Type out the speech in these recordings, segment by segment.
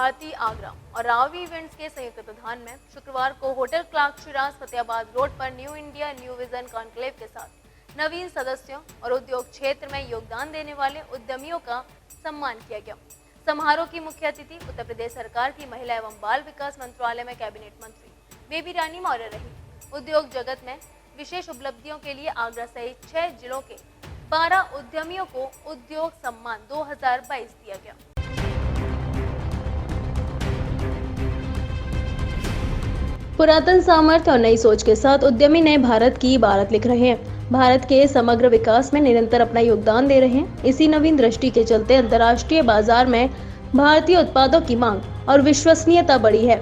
भारती आगरा और रावी इवेंट्स के संयुक्त तत्वाधान में शुक्रवार को hotel Clarks Shiraz Fatehabad road पर new India new vision conclave के साथ नवीन सदस्यों और उद्योग क्षेत्र में योगदान देने वाले उद्यमियों का सम्मान किया गया। समारोह की मुख्य अतिथि उत्तर प्रदेश सरकार की महिला एवं बाल विकास मंत्रालय में कैबिनेट मंत्री बेबी रानी मौर्य रही। उद्योग जगत में विशेष उपलब्धियों के लिए आगरा सहित 6 जिलों के 12 उद्यमियों को उद्योग सम्मान 2022 दिया गया। पुरातन सामर्थ्य और नई सोच के साथ उद्यमी नए भारत की इबारत लिख रहे हैं। भारत के समग्र विकास में निरंतर अपना योगदान दे रहे हैं। इसी नवीन दृष्टि के चलते अंतर्राष्ट्रीय बाजार में भारतीय उत्पादों की मांग और विश्वसनीयता बढ़ी है।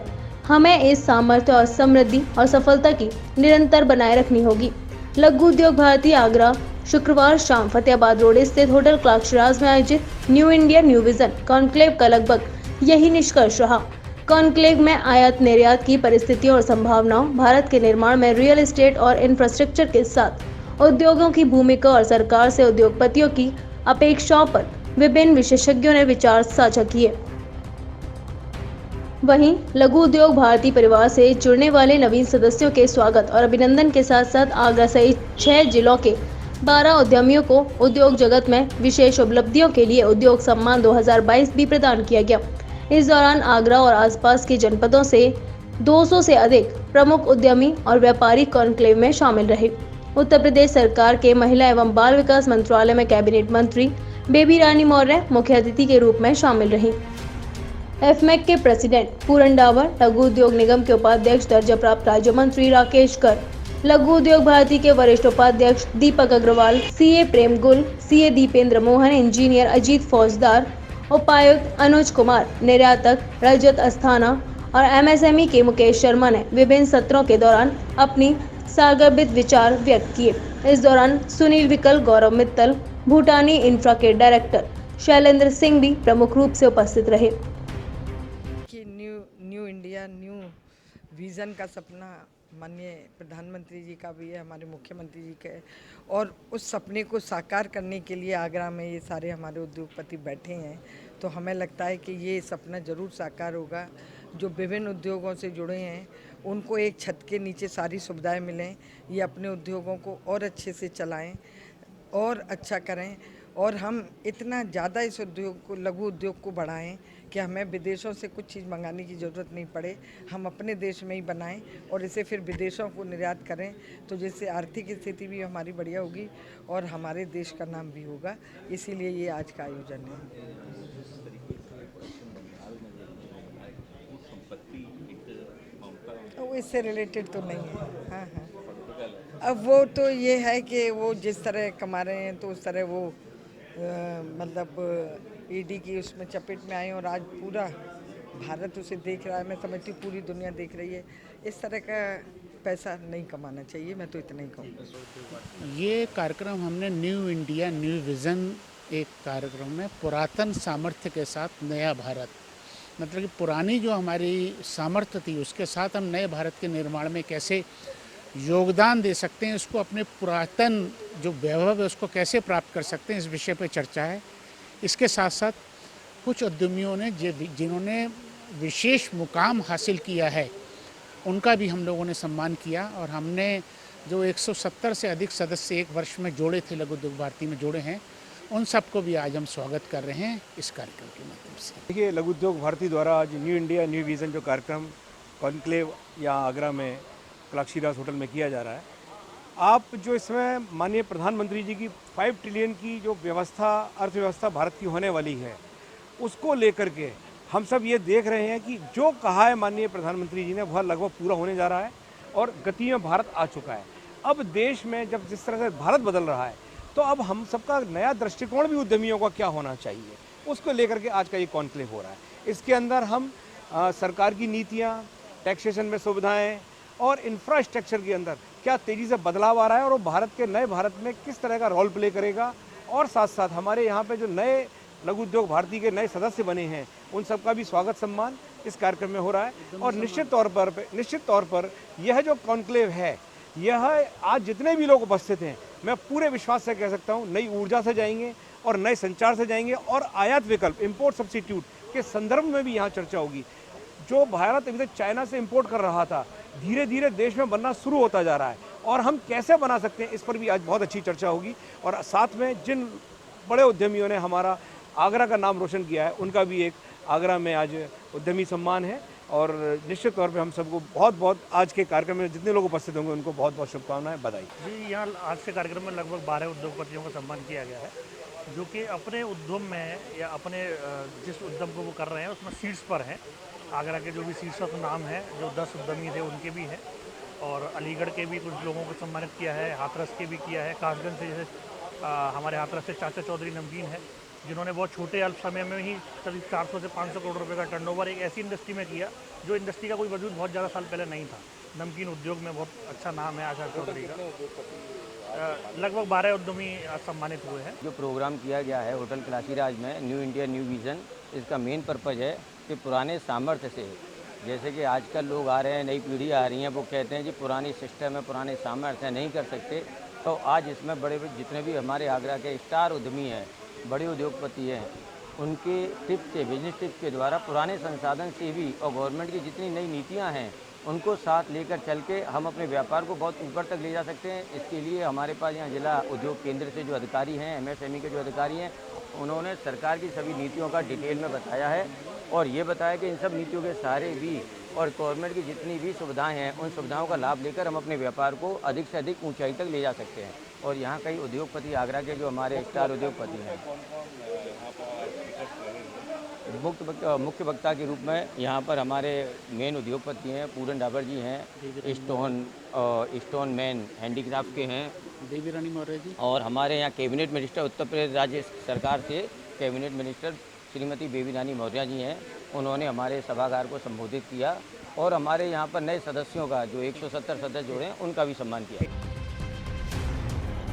हमें इस सामर्थ्य और समृद्धि और सफलता की निरंतर बनाए रखनी होगी। लघु उद्योग भारती आगरा शुक्रवार शाम फतेहाबाद रोड स्थित होटल क्लार्क शिराज में आयोजित new India new vision conclave का लगभग यही निष्कर्ष रहा। कॉन्क्लेव में आयात निर्यात की परिस्थितियों और संभावनाओं, भारत के निर्माण में रियल एस्टेट और इंफ्रास्ट्रक्चर के साथ उद्योगों की भूमिका और सरकार से उद्योगपतियों की अपेक्षाओं पर विभिन्न विशेषज्ञों ने विचार साझा किए। वहीं लघु उद्योग भारती परिवार से जुड़ने वाले नवीन सदस्यों के स्वागत और अभिनंदन के साथ साथ आगरा सहित 6 जिलों के 12 उद्यमियों को उद्योग जगत में विशेष उपलब्धियों के लिए उद्योग सम्मान 2022 भी प्रदान किया गया। इस दौरान आगरा और आसपास के जनपदों से 200 से अधिक प्रमुख उद्यमी और व्यापारी कॉन्क्लेव में शामिल रहे। उत्तर प्रदेश सरकार के महिला एवं बाल विकास मंत्रालय में कैबिनेट मंत्री बेबी रानी मौर्य मुख्य अतिथि के रूप में शामिल रहीं। एफमेक के प्रेसिडेंट पूरन डावर, लघु उद्योग निगम के उपाध्यक्ष दर्जा प्राप्त राज्य मंत्री राकेश कर, लघु उद्योग भारती के वरिष्ठ उपाध्यक्ष दीपक अग्रवाल, सीए प्रेम गुल, सीए दीपेंद्र मोहन, इंजीनियर अजीत फौजदार, उपायुक्त अनुज कुमार, निर्यातक रजत अस्थाना और एमएसएमई के मुकेश शर्मा ने विभिन्न सत्रों के दौरान अपनी सारगर्भित विचार व्यक्त किए। इस दौरान सुनील विकल, गौरव मित्तल, भूटानी इंफ्रा के डायरेक्टर शैलेंद्र सिंह भी प्रमुख रूप से उपस्थित रहे। कि न्यू इंडिया न्यू विज़न का सपना माननीय प्रधानमंत्री जी का भी है, हमारे मुख्यमंत्री जी का है, और उस सपने को साकार करने के लिए आगरा में ये सारे हमारे उद्योगपति बैठे हैं। तो हमें लगता है कि ये सपना ज़रूर साकार होगा। जो विभिन्न उद्योगों से जुड़े हैं उनको एक छत के नीचे सारी सुविधाएं मिलें, ये अपने उद्योगों को और अच्छे से चलाएं और अच्छा करें, और हम इतना ज़्यादा इस उद्योग को, लघु उद्योग को बढ़ाएं कि हमें विदेशों से कुछ चीज़ मंगाने की ज़रूरत नहीं पड़े, हम अपने देश में ही बनाएं और इसे फिर विदेशों को निर्यात करें, तो जिससे आर्थिक स्थिति भी हमारी बढ़िया होगी और हमारे देश का नाम भी होगा। इसीलिए ये आज का आयोजन है। वो इससे रिलेटेड तो नहीं है। हाँ हाँ, अब वो तो ये है कि वो जिस तरह कमा रहे हैं तो उस तरह वो मतलब ईडी की उसमें चपेट में आए और आज पूरा भारत उसे देख रहा है। मैं समझती हूँ पूरी दुनिया देख रही है। इस तरह का पैसा नहीं कमाना चाहिए, मैं तो इतना ही कहूँगा। ये कार्यक्रम हमने न्यू इंडिया न्यू विज़न एक कार्यक्रम में पुरातन सामर्थ्य के साथ नया भारत, मतलब कि पुरानी जो हमारी सामर्थ्य थी उसके साथ हम नए भारत के निर्माण में कैसे योगदान दे सकते हैं, इसको अपने पुरातन जो वैभव है उसको कैसे प्राप्त कर सकते हैं, इस विषय पर चर्चा है। इसके साथ साथ कुछ उद्यमियों ने जिन्होंने विशेष मुकाम हासिल किया है उनका भी हम लोगों ने सम्मान किया, और हमने जो 170 से अधिक सदस्य एक वर्ष में जोड़े थे, लघु उद्योग भारती में जोड़े हैं, उन सबको भी आज हम स्वागत कर रहे हैं इस कार्यक्रम के माध्यम से। देखिए, लघु उद्योग भारती द्वारा आज न्यू इंडिया न्यू विज़न जो कार्यक्रम कॉन्क्लेव यहाँ आगरा में क्लार्क शिराज होटल में किया जा रहा है, आप जो इसमें माननीय प्रधानमंत्री जी की 5 ट्रिलियन की जो व्यवस्था, अर्थव्यवस्था भारत की होने वाली है, उसको लेकर के हम सब ये देख रहे हैं कि जो कहा है माननीय प्रधानमंत्री जी ने वह लगभग पूरा होने जा रहा है और गति में भारत आ चुका है। अब देश में जब जिस तरह से भारत बदल रहा है, तो अब हम सबका नया दृष्टिकोण भी उद्यमियों का क्या होना चाहिए, उसको लेकर के आज का ये कॉन्क्लेव हो रहा है। इसके अंदर हम सरकार की नीतियाँ, टैक्सेशन में सुविधाएँ और इंफ्रास्ट्रक्चर के अंदर क्या तेज़ी से बदलाव आ रहा है और वो भारत के नए भारत में किस तरह का रोल प्ले करेगा, और साथ साथ हमारे यहाँ पे जो नए लघु उद्योग भारती के नए सदस्य बने हैं उन सबका भी स्वागत सम्मान इस कार्यक्रम में हो रहा है। और निश्चित तौर पर यह जो कॉन्क्लेव है, यह आज जितने भी लोग उपस्थित हैं, मैं पूरे विश्वास से कह सकता हूँ नई ऊर्जा से जाएंगे और नए संचार से जाएंगे और आयात विकल्प, इम्पोर्ट सब्सिट्यूट उसके संदर्भ में भी यहाँ चर्चा होगी। जो भारत अभी तक चाइना से इंपोर्ट कर रहा था, धीरे धीरे देश में बनना शुरू होता जा रहा है और हम कैसे बना सकते हैं, इस पर भी आज बहुत अच्छी चर्चा होगी। और साथ में जिन बड़े उद्यमियों ने हमारा आगरा का नाम रोशन किया है, उनका भी एक आगरा में आज उद्यमी सम्मान है। और निश्चित तौर पे हम सबको बहुत बहुत आज के कार्यक्रम में जितने लोग उपस्थित होंगे उनको बहुत बहुत शुभकामनाएं, बधाई। जी, यहाँ आज के कार्यक्रम में लगभग 12 उद्योगपतियों का सम्मान किया गया है, जो कि अपने उद्यम में या अपने जिस उद्यम को वो कर रहे हैं उसमें सीट्स पर हैं। आगरा के जो भी सीट्स का नाम है, जो 10 उद्यमी थे उनके भी हैं, और अलीगढ़ के भी कुछ लोगों को सम्मानित किया है, हाथरस के भी किया है। कासगंज से जैसे हमारे हाथरस से चाचा चौधरी नमकीन है, जिन्होंने बहुत छोटे अल्प समय में ही करीब 400 से 500 करोड़ रुपए का टर्नओवर एक ऐसी इंडस्ट्री में किया जो इंडस्ट्री का कोई वजूद बहुत ज़्यादा साल पहले नहीं था। नमकीन उद्योग में बहुत अच्छा नाम है आचार्य चौधरी का। लगभग 12 उद्यमी सम्मानित हुए हैं। जो प्रोग्राम किया गया है होटल क्लासीराज में, न्यू इंडिया न्यू विज़न, इसका मेन पर्पज़ है कि पुराने सामर्थ्य से, जैसे कि आजकल लोग आ रहे हैं, नई पीढ़ी आ रही है, वो कहते हैं जी पुरानी सिस्टम है, पुराने सामर्थ्य नहीं कर सकते। तो आज इसमें बड़े जितने भी हमारे आगरा के स्टार उद्यमी हैं, बड़े उद्योगपति हैं, उनके टिप्स से, बिजनेस टिप्स के द्वारा पुराने संसाधन से भी और गवर्नमेंट की जितनी नई नीतियां हैं उनको साथ लेकर चल के हम अपने व्यापार को बहुत ऊपर तक ले जा सकते हैं। इसके लिए हमारे पास यहाँ जिला उद्योग केंद्र से जो अधिकारी हैं, MSME के जो अधिकारी हैं, उन्होंने सरकार की सभी नीतियों का डिटेल में बताया है और ये बताया कि इन सब नीतियों के सहारे भी और गवर्नमेंट की जितनी भी सुविधाएं हैं, उन सुविधाओं का लाभ लेकर हम अपने व्यापार को अधिक से अधिक ऊंचाई तक ले जा सकते हैं। और यहाँ कई उद्योगपति आगरा के जो हमारे स्टार उद्योगपति हैं, मुख्य वक्ता के रूप में यहाँ पर हमारे मेन उद्योगपति हैं, पूरन डाबर जी हैं, स्टोन मैन हैंडीक्राफ्ट के हैं, देवी रानी मौर्य जी, और हमारे यहाँ कैबिनेट मिनिस्टर उत्तर प्रदेश राज्य सरकार से कैबिनेट मिनिस्टर श्रीमती बेबी रानी मौर्य जी हैं। उन्होंने हमारे सभागार को संबोधित किया और हमारे यहाँ पर नए सदस्यों का जो 170 सदस्य जुड़े हैं उनका भी सम्मान किया।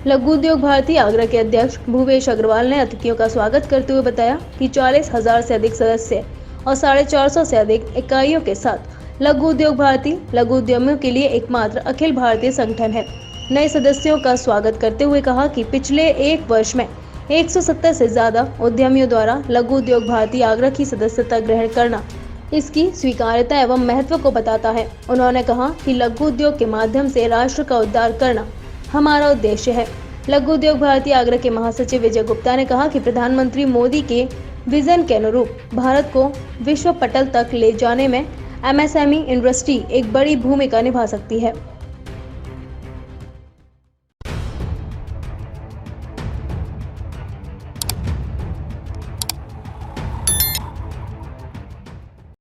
लघु उद्योग भारती आगरा के अध्यक्ष भूपेश अग्रवाल ने अतिथियों का स्वागत करते हुए बताया कि 40,000 से अधिक सदस्य और 450 से अधिक इकाइयों के साथ लघु उद्योग भारती लघु उद्यमियों के लिए एकमात्र अखिल भारतीय संगठन है। नए सदस्यों का स्वागत करते हुए कहा कि पिछले एक वर्ष में 170 से ज्यादा उद्यमियों द्वारा लघु उद्योग भारती आगरा की सदस्यता ग्रहण करना इसकी स्वीकार्यता एवं महत्व को बताता है। उन्होंने कहा कि लघु उद्योग के माध्यम से राष्ट्र का उद्धार करना हमारा उद्देश्य है। लघु उद्योग भारती आगरा के महासचिव विजय गुप्ता ने कहा कि प्रधानमंत्री मोदी के विजन के अनुरूप भारत को विश्व पटल तक ले जाने में MSME इंडस्ट्री एक बड़ी भूमिका निभा सकती है।